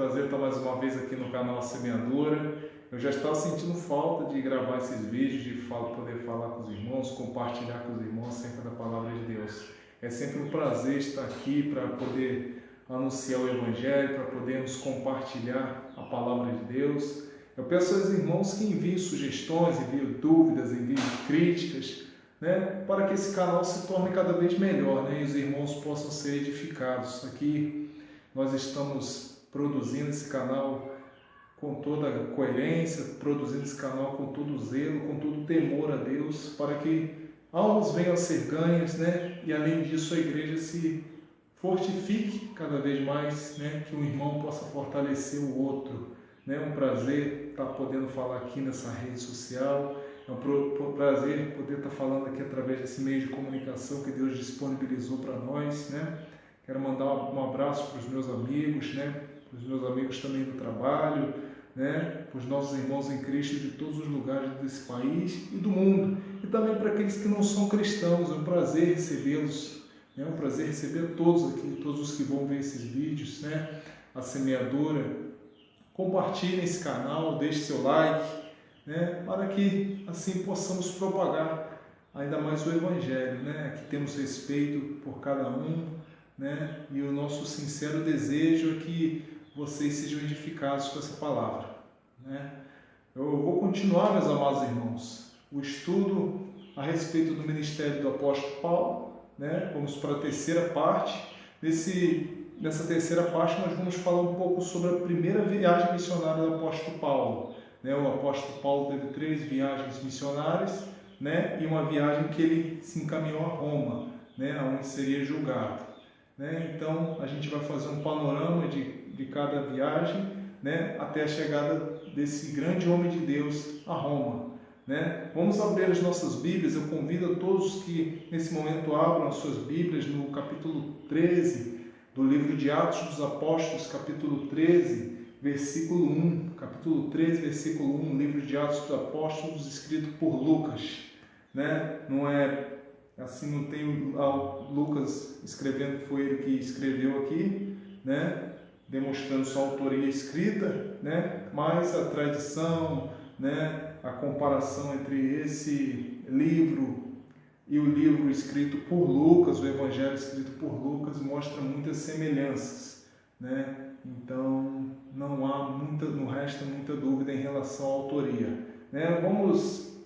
prazer estar mais uma vez aqui no canal Semeadura. Eu já estava sentindo falta de gravar esses vídeos, de poder falar com os irmãos, compartilhar com os irmãos sempre da Palavra de Deus. É sempre um prazer estar aqui para poder anunciar o Evangelho, para podermos compartilhar a Palavra de Deus. Eu peço aos irmãos que enviem sugestões, enviem dúvidas, enviem críticas, né, para que esse canal se torne cada vez melhor, né, e os irmãos possam ser edificados. Aqui nós estamos produzindo esse canal com toda a coerência, produzindo esse canal com todo o zelo, com todo o temor a Deus, para que almas venham a ser ganhas, né, e além disso a igreja se fortifique cada vez mais, né, que um irmão possa fortalecer o outro. É um prazer estar podendo falar aqui nessa rede social, é um prazer poder estar falando aqui através desse meio de comunicação que Deus disponibilizou para nós, né? Quero mandar um abraço para os meus amigos, né? Para os meus amigos também do trabalho, né? Para os nossos irmãos em Cristo de todos os lugares desse país e do mundo, e também para aqueles que não são cristãos. É um prazer recebê-los, é um prazer receber todos aqui, todos os que vão ver esses vídeos, né? A Semeadura. Compartilhe esse canal, deixe seu like, né, para que assim possamos propagar ainda mais o Evangelho, né? Aqui temos respeito por cada um, né? E o nosso sincero desejo é que vocês sejam edificados com essa palavra, né? Eu vou continuar, meus amados irmãos, o estudo a respeito do ministério do apóstolo Paulo, né? Vamos para a terceira parte. Nessa terceira parte nós vamos falar um pouco sobre a primeira viagem missionária do apóstolo Paulo, né? O apóstolo Paulo teve 3 viagens missionárias, né? E uma viagem que ele se encaminhou a Roma, né? Onde seria julgado, né? Então a gente vai fazer um panorama de cada viagem, né? Até a chegada desse grande homem de Deus a Roma, né? Vamos abrir as nossas Bíblias. Eu convido a todos que nesse momento abram as suas Bíblias no capítulo 13 do livro de Atos dos Apóstolos, capítulo 13, versículo 1. Capítulo 13, versículo 1, livro de Atos dos Apóstolos, escrito por Lucas, né? Não é assim, não tem Lucas escrevendo que foi ele que escreveu aqui, né? Demonstrando sua autoria escrita, né? Mas a tradição, né? A comparação entre esse livro e o livro escrito por Lucas, o Evangelho escrito por Lucas, mostra muitas semelhanças, né? Então não resta muita dúvida em relação à autoria, né? Vamos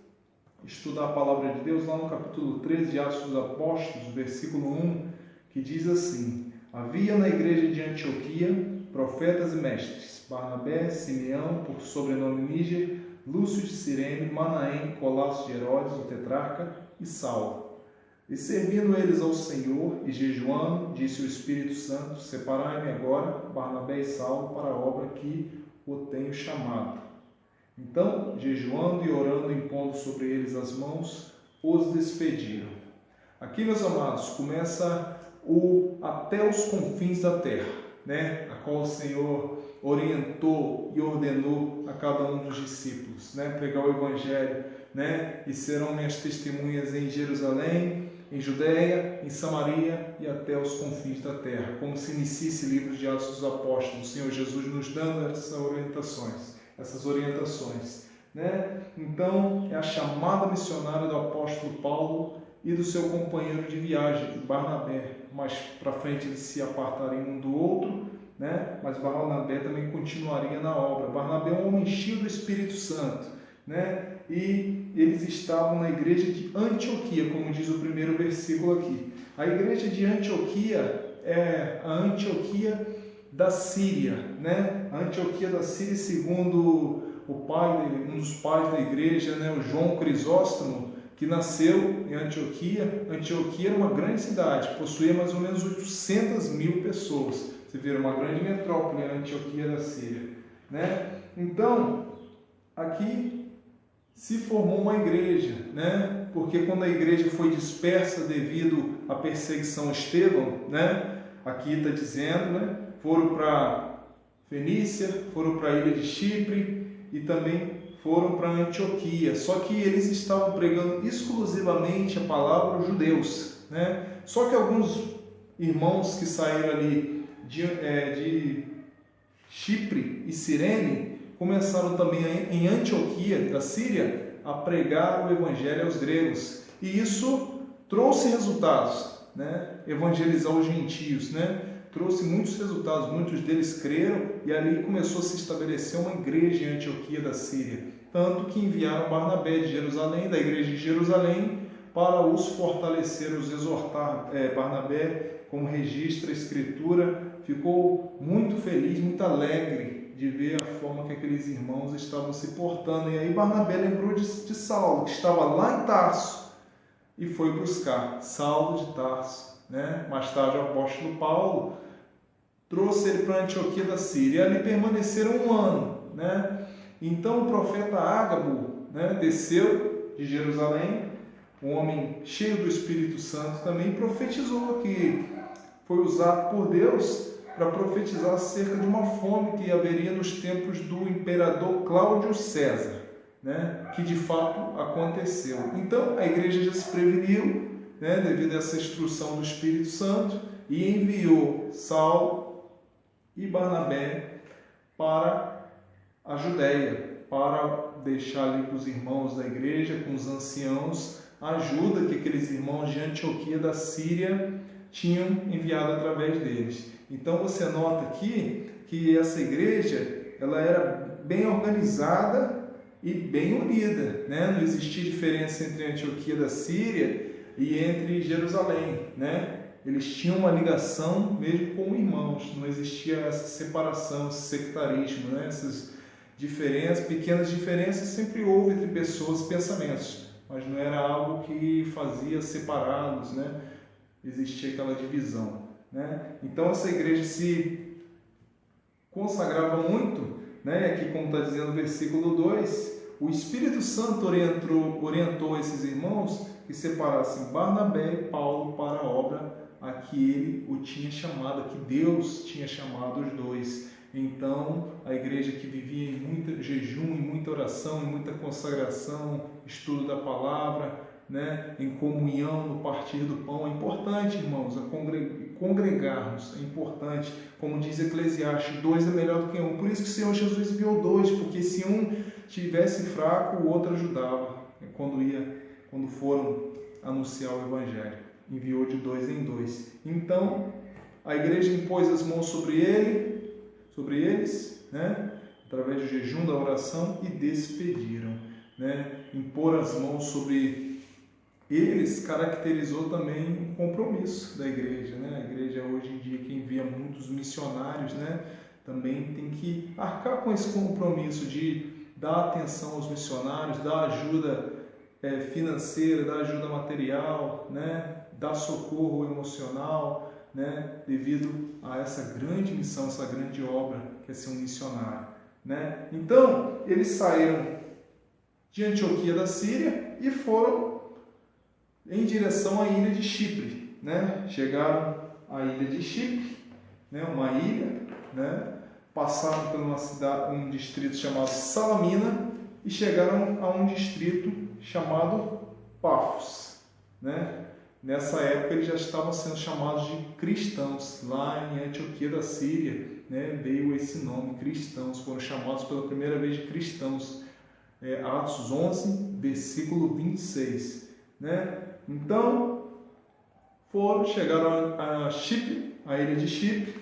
estudar a palavra de Deus lá no capítulo 13 de Atos dos Apóstolos, versículo 1, que diz assim: havia na igreja de Antioquia profetas e mestres, Barnabé, Simeão, por sobrenome Níger, Lúcio de Cirene, Manaém, Colasso de Herodes, o tetrarca, e Saulo. E servindo eles ao Senhor e jejuando, disse o Espírito Santo: separai-me agora Barnabé e Saulo para a obra que o tenho chamado. Então, jejuando e orando, impondo sobre eles as mãos, os despediram. Aqui, meus amados, começa o até os confins da terra, né? A qual o Senhor orientou e ordenou a cada um dos discípulos, né? Pregar o Evangelho, né? E serão minhas testemunhas em Jerusalém, em Judeia, em Samaria e até os confins da terra. Como se inicia esse livro de Atos dos Apóstolos, o Senhor Jesus nos dando essas orientações, né? Então, é a chamada missionária do apóstolo Paulo e do seu companheiro de viagem, Barnabé. Mais para frente eles se apartariam um do outro, né? Mas Barnabé também continuaria na obra. Barnabé é um homem cheio do Espírito Santo, né? E eles estavam na igreja de Antioquia, como diz o primeiro versículo aqui. A igreja de Antioquia é a Antioquia da Síria, né? A Antioquia da Síria, segundo um dos pais da igreja, né? O João Crisóstomo, que nasceu em Antioquia. Antioquia era uma grande cidade, possuía mais ou menos 800 mil pessoas. Você vê, uma grande metrópole, a Antioquia da Síria, né? Então, aqui se formou uma igreja, né? Porque quando a igreja foi dispersa devido à perseguição a Estevão, né? Aqui está dizendo, né? Foram para Fenícia, foram para a ilha de Chipre e também foram para Antioquia. Só que eles estavam pregando exclusivamente a palavra aos judeus, né? Só que alguns irmãos que saíram ali de Chipre e Cirene começaram também em Antioquia, da Síria, a pregar o evangelho aos gregos. E isso trouxe resultados, né? Evangelizar os gentios, né? Trouxe muitos resultados, muitos deles creram e ali começou a se estabelecer uma igreja em Antioquia da Síria. Tanto que enviaram Barnabé de Jerusalém, da igreja de Jerusalém, para os fortalecer, os exortar. Barnabé, como registra a Escritura, ficou muito feliz, muito alegre de ver a forma que aqueles irmãos estavam se portando. E aí Barnabé lembrou de Saulo, que estava lá em Tarso, e foi buscar Saulo de Tarso, né? Mais tarde o apóstolo Paulo trouxe ele para Antioquia da Síria, e ali permaneceram 1 ano, né? Então o profeta Ágabo, né, desceu de Jerusalém, um homem cheio do Espírito Santo também, profetizou, que foi usado por Deus para profetizar acerca de uma fome que haveria nos tempos do imperador Cláudio César, né, que de fato aconteceu. Então a igreja já se preveniu, né, devido a essa instrução do Espírito Santo, e enviou Saulo e Barnabé para a Judéia, para deixar ali para os irmãos da igreja, com os anciãos, a ajuda que aqueles irmãos de Antioquia da Síria tinham enviado através deles. Então você nota aqui que essa igreja ela era bem organizada e bem unida, né? Não existia diferença entre Antioquia da Síria e entre Jerusalém, né? Eles tinham uma ligação mesmo com irmãos, não existia essa separação, esse sectarismo, né? Essas diferenças, pequenas diferenças sempre houve entre pessoas e pensamentos, mas não era algo que fazia separados, né? Existia aquela divisão, né? Então essa igreja se consagrava muito, né? Aqui, como está dizendo o versículo 2, o Espírito Santo orientou esses irmãos que separassem Barnabé e Paulo para a obra a que ele o tinha chamado, a que Deus tinha chamado os dois. Então, a igreja que vivia em muito jejum, em muita oração, em muita consagração, estudo da palavra, né, em comunhão, no partir do pão. É importante, irmãos, congregarmos, é importante. Como diz Eclesiastes, 2 é melhor do que 1. Por isso que o Senhor Jesus enviou 2, porque se um tivesse fraco, o outro ajudava. Quando foram anunciar o Evangelho, enviou de 2 em 2. Então, a igreja impôs as mãos sobre eles, né, através do jejum, da oração, e despediram, né? Impor as mãos sobre eles caracterizou também um compromisso da igreja, né? A igreja hoje em dia, que envia muitos missionários, né, também tem que arcar com esse compromisso de dar atenção aos missionários, dar ajuda financeira, dar ajuda material, né, dar socorro emocional, né, devido a essa grande missão, essa grande obra que é ser um missionário, né? Então, eles saíram de Antioquia da Síria e foram em direção à ilha de Chipre, né? Chegaram à ilha de Chipre, né, uma ilha, né? Passaram por uma cidade, um distrito chamado Salamina, e chegaram a um distrito chamado Pafos, né? Nessa época eles já estavam sendo chamados de cristãos. Lá em Antioquia da Síria, né, veio esse nome, cristãos, foram chamados pela primeira vez de cristãos. Atos 11, versículo 26, né? Então, chegaram a Chipre, a ilha de Chipre,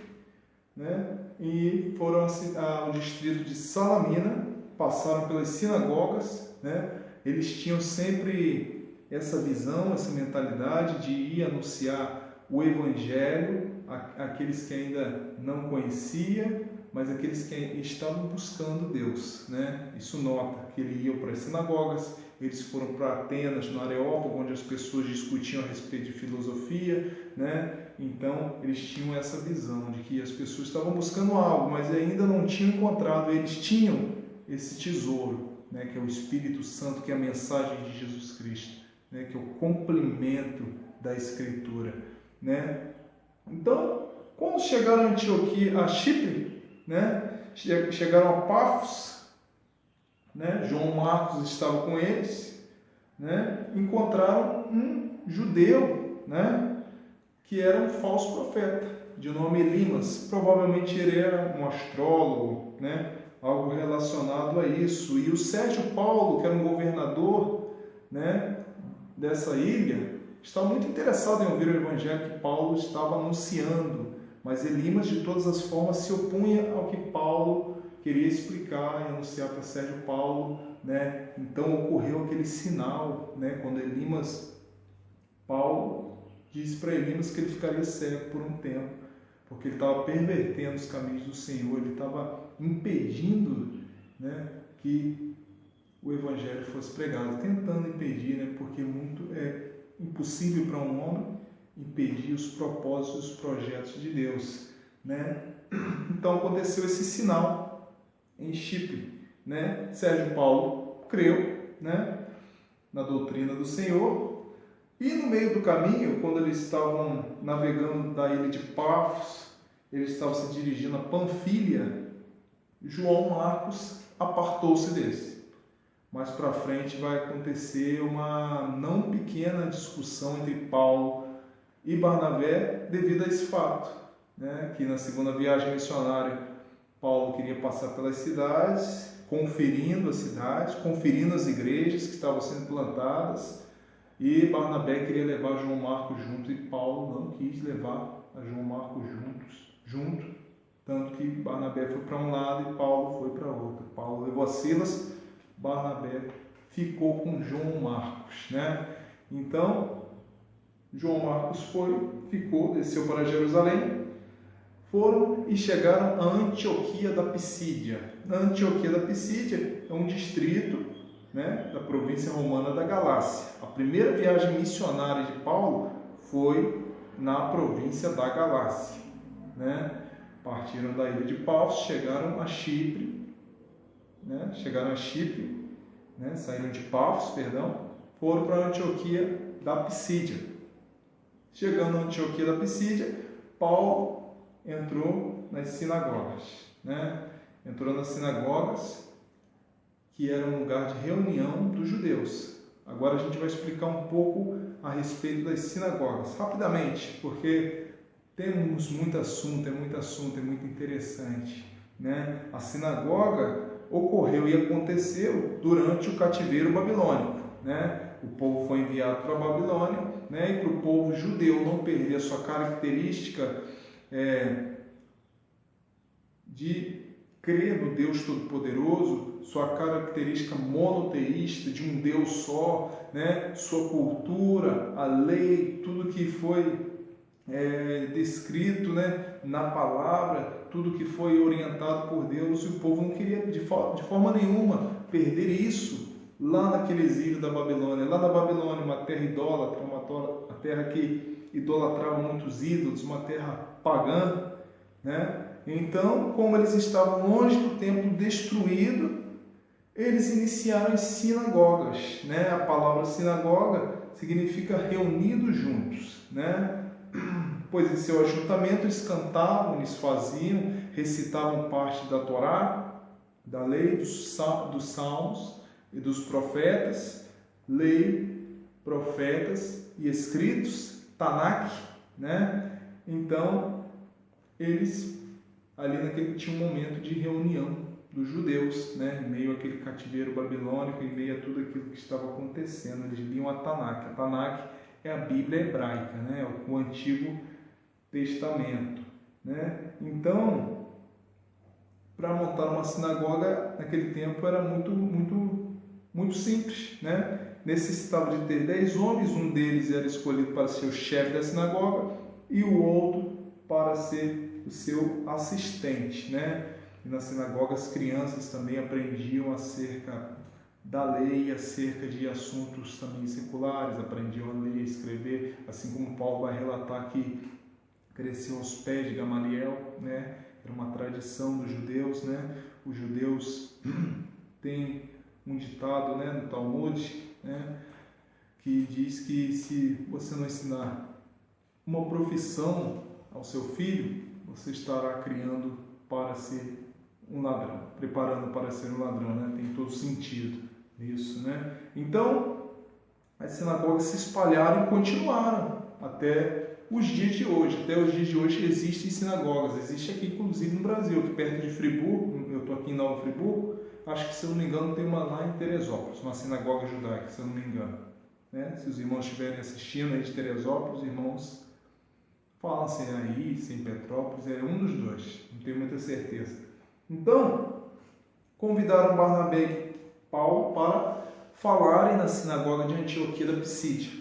né? E foram ao distrito de Salamina, passaram pelas sinagogas, né? Eles tinham sempre essa visão, essa mentalidade de ir anunciar o Evangelho àqueles que ainda não conheciam, mas aqueles que estavam buscando Deus, né? Isso nota que ele ia para as sinagogas, eles foram para Atenas, no Areópago, onde as pessoas discutiam a respeito de filosofia, né? Então, eles tinham essa visão de que as pessoas estavam buscando algo, mas ainda não tinham encontrado. Eles tinham esse tesouro, né? Que é o Espírito Santo, que é a mensagem de Jesus Cristo, né? Que é o complemento da Escritura, né? Então, quando chegaram a Antioquia, a Chipre, né? Chegaram a Pafos, né? João Marcos estava com eles, né? Encontraram um judeu, né? que era um falso profeta, de nome Elimas. Provavelmente ele era um astrólogo, né? Algo relacionado a isso. E o Sérgio Paulo, que era um governador, né, dessa ilha, estava muito interessado em ouvir o evangelho que Paulo estava anunciando, mas Elimas, de todas as formas, se opunha ao que Paulo queria explicar e anunciar para Sérgio Paulo, né? Então ocorreu aquele sinal, né, quando Paulo disse para Elimas que ele ficaria cego por um tempo, porque ele estava pervertendo os caminhos do Senhor, ele estava impedindo, né, que o evangelho fosse pregado, tentando impedir, né, porque muito é impossível para um homem impedir os propósitos, os projetos de Deus, né? Então aconteceu esse sinal em Chipre, né? Sérgio Paulo creu, né, na doutrina do Senhor, e no meio do caminho, quando eles estavam navegando da ilha de Pafos, eles estavam se dirigindo a Panfilha, João Marcos apartou-se desse. Mais para frente vai acontecer uma não pequena discussão entre Paulo e Barnabé devido a esse fato, né? Que na segunda viagem missionária Paulo queria passar pelas cidades, conferindo as cidades, conferindo as igrejas que estavam sendo plantadas, e Barnabé queria levar João Marcos junto, e Paulo não quis levar a João Marcos junto, tanto que Barnabé foi para um lado e Paulo foi para outro. Paulo levou a Silas, Barnabé ficou com João Marcos, né? Então, João Marcos desceu para Jerusalém, foram e chegaram a Antioquia da Pisídia. Antioquia da Pisídia é um distrito, né, da província romana da Galácia. A primeira viagem missionária de Paulo foi na província da Galácia, né? Partiram da ilha de Pafos, chegaram a Chipre, né? Saíram de Pafos, foram para Antioquia da Pisídia. Chegando a Antioquia da Pisídia, Paulo entrou nas sinagogas, né? Entrou nas sinagogas, que era um lugar de reunião dos judeus. Agora a gente vai explicar um pouco a respeito das sinagogas, rapidamente, porque temos muito assunto, é muito interessante, né? A sinagoga ocorreu e aconteceu durante o cativeiro babilônico, né? O povo foi enviado para a Babilônia, né? E para o povo judeu não perder a sua característica de crer no Deus Todo-Poderoso, sua característica monoteísta de um Deus só, né? Sua cultura, a lei, tudo que foi descrito, né, na palavra, tudo que foi orientado por Deus, e o povo não queria de forma nenhuma perder isso lá naquele exílio da Babilônia. Lá da Babilônia, uma terra idólatra, uma terra que idolatrava muitos ídolos, uma terra pagã, né? Então, como eles estavam longe do templo destruído, eles iniciaram as sinagogas, né? A palavra sinagoga significa reunidos juntos, né? Pois em seu ajuntamento eles cantavam, eles faziam, recitavam parte da Torá, da lei, dos salmos e dos profetas, lei, profetas e escritos, Tanakh, né? Então, eles ali naquele tinha um momento de reunião dos judeus, né? Em meio àquele cativeiro babilônico, em meio a tudo aquilo que estava acontecendo, eles liam a Tanakh. A Tanakh é a Bíblia hebraica, né? O Antigo Testamento, né? Então, para montar uma sinagoga naquele tempo era muito simples, né? Necessitava de ter 10 homens, um deles era escolhido para ser o chefe da sinagoga e o outro para ser o seu assistente, né? E na sinagoga as crianças também aprendiam acerca da lei, acerca de assuntos também seculares, aprendiam a ler e escrever, assim como Paulo vai relatar que cresceu aos pés de Gamaliel, né? Era uma tradição dos judeus, né? Os judeus têm um ditado, né, no Talmud, né, que diz que se você não ensinar uma profissão ao seu filho, você estará criando para ser um ladrão, preparando para ser um ladrão, né? Tem todo sentido isso, né? Então, as sinagogas se espalharam e continuaram até os dias de hoje. Até os dias de hoje existem sinagogas. Existe aqui, inclusive, no Brasil, aqui perto de Friburgo. Eu estou aqui em Nova Friburgo. Acho que, se eu não me engano, tem uma lá em Teresópolis, uma sinagoga judaica, se eu não me engano. Né? Se os irmãos estiverem assistindo aí de Teresópolis, irmãos, falam se é aí, se é em Petrópolis, é um dos dois, não tenho muita certeza. Então, convidaram Barnabé e Paulo para falarem na sinagoga de Antioquia da Psídia.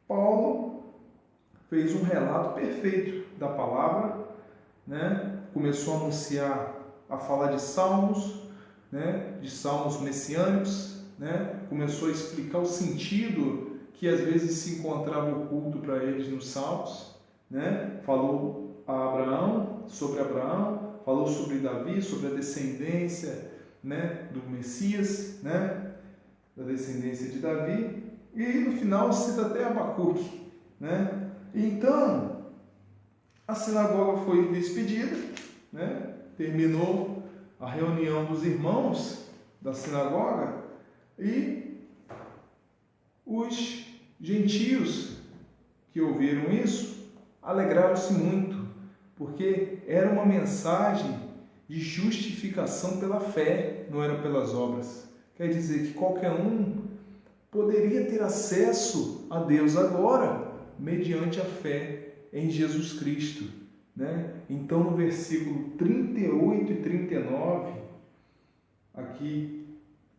Paulo fez um relato perfeito da palavra, né? Começou a anunciar, a falar de salmos, né? De salmos messiânicos, né? Começou a explicar o sentido que às vezes se encontrava oculto para eles nos salmos, né? Falou a Abraão, falou sobre Davi, sobre a descendência, né, do Messias, né, da descendência de Davi, e no final cita até Abacuque, né? Então, a sinagoga foi despedida, né? Terminou a reunião dos irmãos da sinagoga e os gentios que ouviram isso alegraram-se muito, porque era uma mensagem de justificação pela fé, não era pelas obras. Quer dizer que qualquer um poderia ter acesso a Deus agora, mediante a fé em Jesus Cristo, né? Então, no versículo 38 e 39, aqui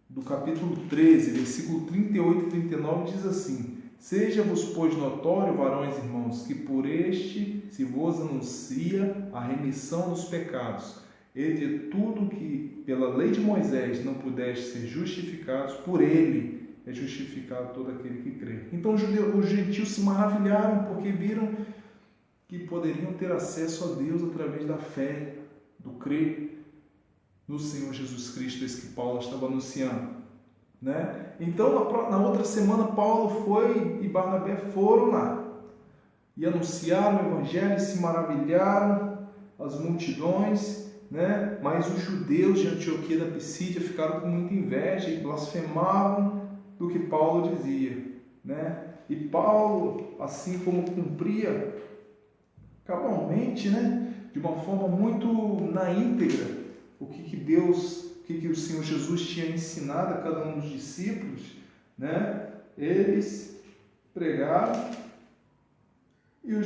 do capítulo 13, versículo 38 e 39, diz assim: Seja-vos, pois, notório, varões e irmãos, que por este se vos anuncia a remissão dos pecados, e de tudo que pela lei de Moisés não pudeste ser justificados, por ele é justificado todo aquele que crê. Então os gentios se maravilharam, porque viram que poderiam ter acesso a Deus através da fé, do crer no Senhor Jesus Cristo, esse que Paulo estava anunciando, né? Então, na outra semana, Paulo foi e Barnabé foram lá e anunciaram o Evangelho e se maravilharam as multidões, né? Mas os judeus de Antioquia da Psídia ficaram com muita inveja e blasfemavam do que Paulo dizia, né? E Paulo, assim como cumpria cabalmente, né, de uma forma muito na íntegra, o que Deus, o que o Senhor Jesus tinha ensinado a cada um dos discípulos, né? Eles pregaram e os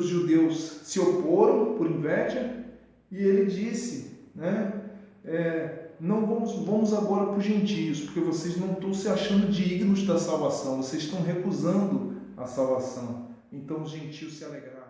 judeus se oporam por inveja, e ele disse, né, não vamos agora para os gentios, porque vocês não estão se achando dignos da salvação, vocês estão recusando a salvação. Então os gentios se alegraram.